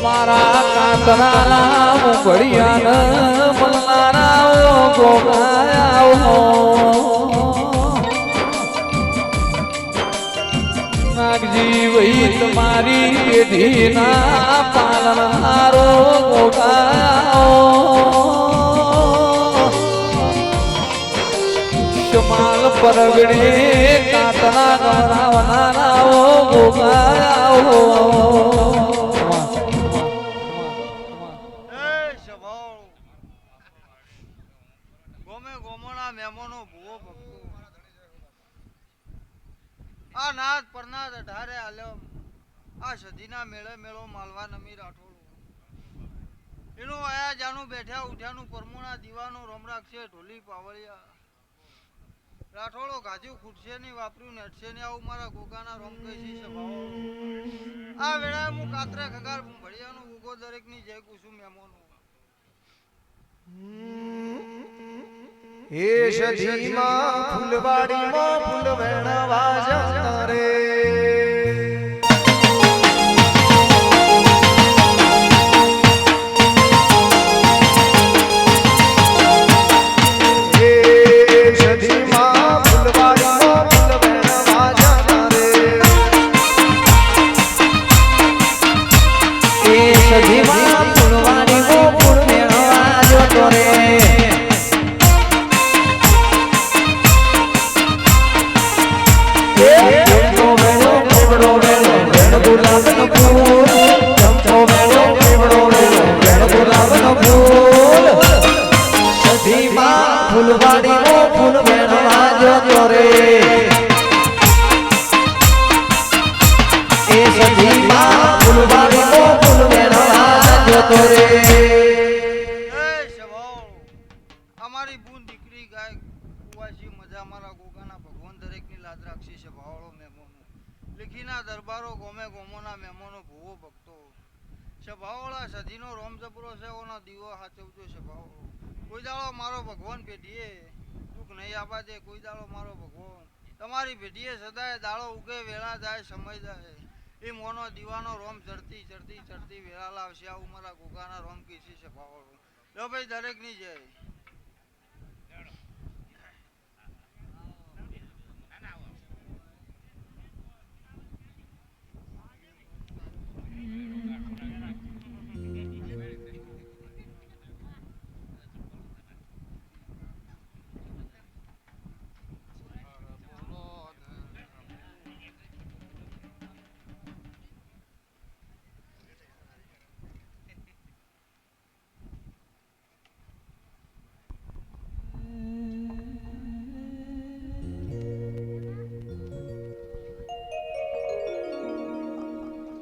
મારા કાતરા ઘડિયાળ મલનારા ગોગાયા નાગજી વહી તમારી પેઢીના પાલનહારો ગોગાયા શમાલ પરગડે કાતરા ગવરાવનારા ગોગાયા આ નાથ પરનાથ અઢારે આલમ આ સદીના મેળે મેળો માલવા નમી રાઠોડું એનું આયા જાનું બેઠ્યા ઉઠ્યાનું પરમુણા દીવાનું રમરાક્ષે ઢોલી પાવળિયા રાઠોડો ગાજુ ખૂટશે નહીં વાપર્યું નેટશે નહીં આવું મારા ગોગાના રોમ કહીશી સભાઓ આ વેળાએ હું કાતરે ખગાર ભળિયાનું ઉગો દરેકની જય કુસુમ મેમોનું હે સજીમાં ફૂલવાડીમાં ફૂલ વેણવા જતા રે ફૂલવાડી નો ફૂલ વેણવા જતો રે એ સજીમાં ફૂલવાડી નો ફૂલ વેણવા જતો રે અમારી બૂન દીકરી ગાય કુવાસી મજા મારા ગોગાના ભગવાન દરેકની લાદ રાખશી છે ભાવળો મેમોનો લીખીના દરબારો ગોમે ગોમોના મેમોનો ભૂવો ભક્તો સભાવળા સધીનો રોમ જબરો છે ઓનો દીવો હાચવજો સભાવળો કોઈ દાડો મારો ભગવાન પેઢીએ દુઃખ નહીં આપા દે કોઈ દાડો મારો ભગવાન તમારી પેઢીએ સદાય દાડો ઉગે વેળા જાય સમય જાય એ મોનો દીવાનો રોમ ચડતી ચડતી ચડતી વેળા લાવશે આવું મારા ગોગાના રોમ કીસી છે ભાવળો લો ભાઈ દરેકની જય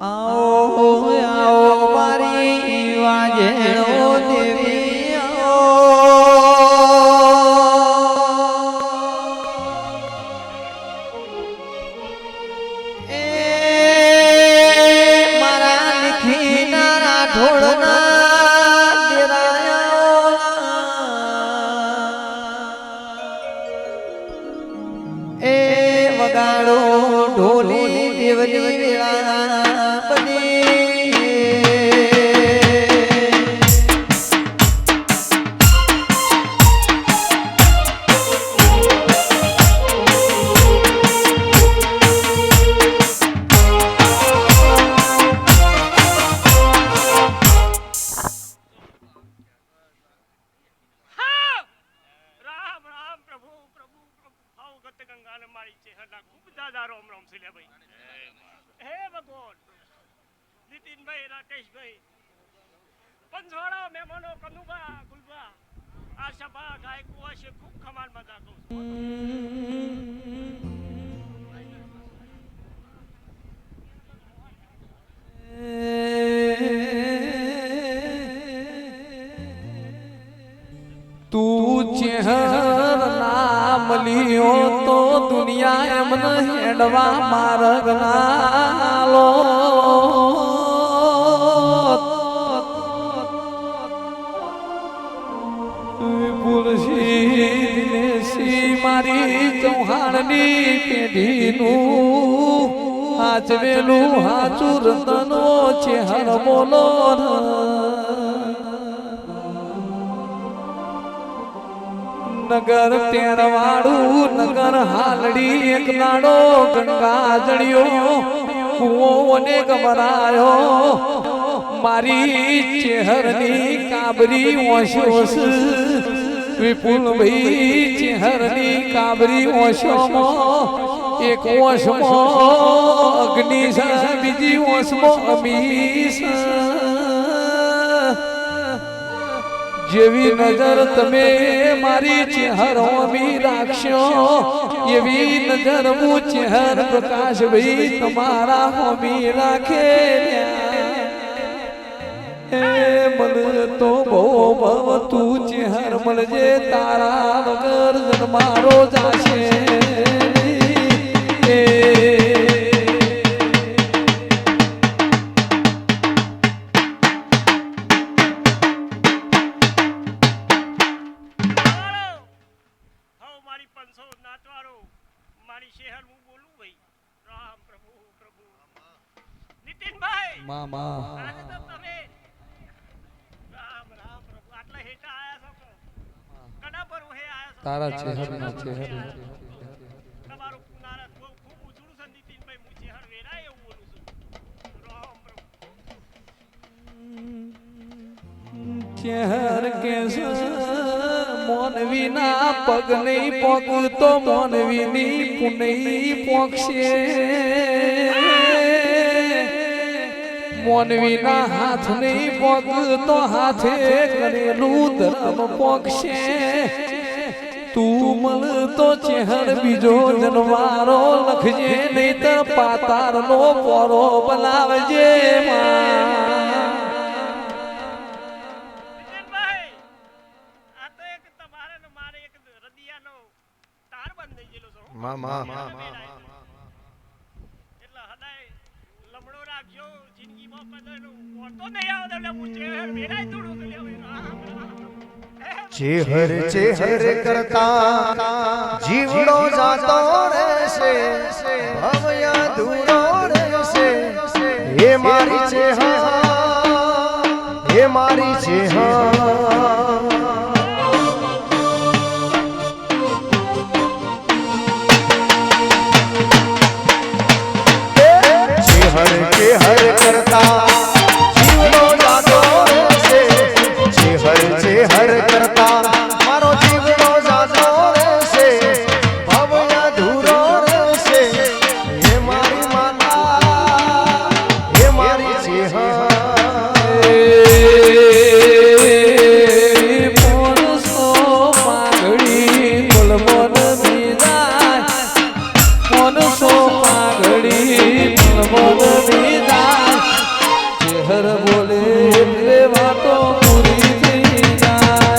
આવો આવો મારી વાજેણો દેવી એ મારા લીખીના રાઠોડના દેરાયા એ વગાડો ઢોલી દેવની વેળા હે ભગવાન નીતિનભાઈ રાકેશભાઈ પંચવાડા મહેમાનો કનુભા ગુલબા આ સભા ગાય કુવાશે ખૂબ ખમાન મજા કહું તું ચેહર નામ લિયો તો દુનિયા એમને હેડવા માર્ગ નાલો વિપુલસિંહ મારી ચૌહાણની પેઢીનું હાચવેલું હાચું રતનો છે હર બોલો નગર તેરવાડું નગર હાલડી એક નાડો ગંગા જળિયો કુવો અનેક ભરાયો મારી ચેહરની કાબરી ઓશોસ વિપુલભાઈ ચેહરની કાબરી ઓશોમાં એક ઓશમાં અગ્નિ છે બીજી ઓશમાં અમીશ જેવી નજર તમે મારી ચેહર હોમી રાખશો એવી નજર હું ચેહર પ્રકાશ ભાઈ તમારા હોમી રાખે મન તો બહુ ભવ તું ચેહર મળજે તારા વગર જન્મારો જાશે તારા ચેહરના ચેહર તમારું નારાજ બહુ ખૂબ ઉજળું છે નીતિનભાઈ હું ચેહર વેરાય એવું બોલું છું રામ પ્રભુ ચેહર કે મોનવીના પગ નહીં પોગ તો મોનવીની પુનઈ પોગશે મોનવીના હાથ નહીં પોગ તો હાથે કરેલું ધર્મ પોગશે તું મન તો ચેહર બીજો જનવારો લખજે નહીં તો પાતાર નો પોરો બનાવજે નીતિનભાઈ આ તો એક તમારે ને મારે એક રદિયાનો તાર બંધ થઈ ગયેલો છે એટલે હદાય લમડો રાખજો જિંદગીમાં પદનું ઓટો નહીં આવતો એટલે હું ચેહર વેરાય થોડું તો લેવું ચેહર ચેહર કરતા જીવડો જાતો રહેશે ભવયા દૂરો રહેશે હે મારી ચેહર હે મારી ચેહર ચેહર ચેહર કરતા જીવડો જાતો રહેશે ચેહર ચેહર કરતા મારો જીવડો જાતો રહેશે ભવયા ધૂરો રહેશે હે મારી માતા હે મારી ચેહર મોનસો પાઘડી બોલબોલ બીજાય મોનસો પાઘડી બોલબોલ બીજાય ચેહર બોલે એટલે વાતો પૂરી થઈ જાય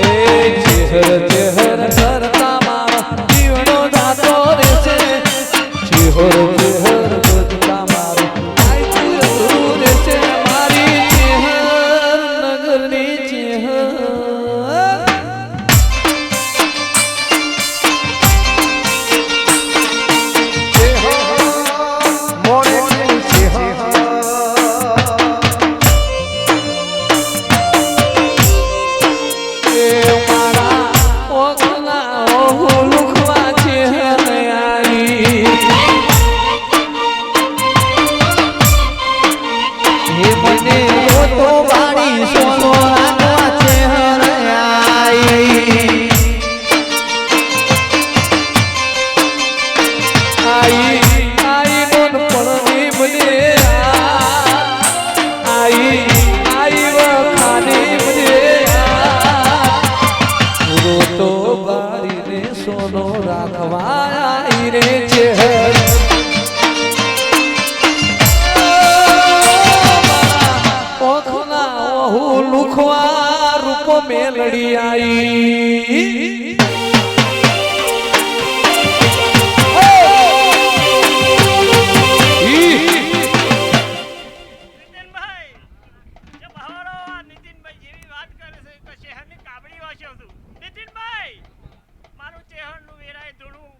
એ ચેહર ચેહર કરતા મારો જીવડો જાતો રહેશે ચેહર ચેહર કરતા મારો આયતું અધૂરું રહેશે મારી ચેહર નગરની ચેહર મોરે ચેહર એ મારા ઓગના ઓહુ લુખવા ચેહર આઈ હે મને તો વાળી સોનો રાખવા ચેહર આઈ આઈ નોન પડની મને આઈ વખાની મને તો બારીને સોનો રાખવા આઈ રે ચેહર ઓખના ઓહુ લુખવા રૂપ મેલડી આઈ છું નીતિનભાઈ મારું ચેહરનું વેરાય ધૂણું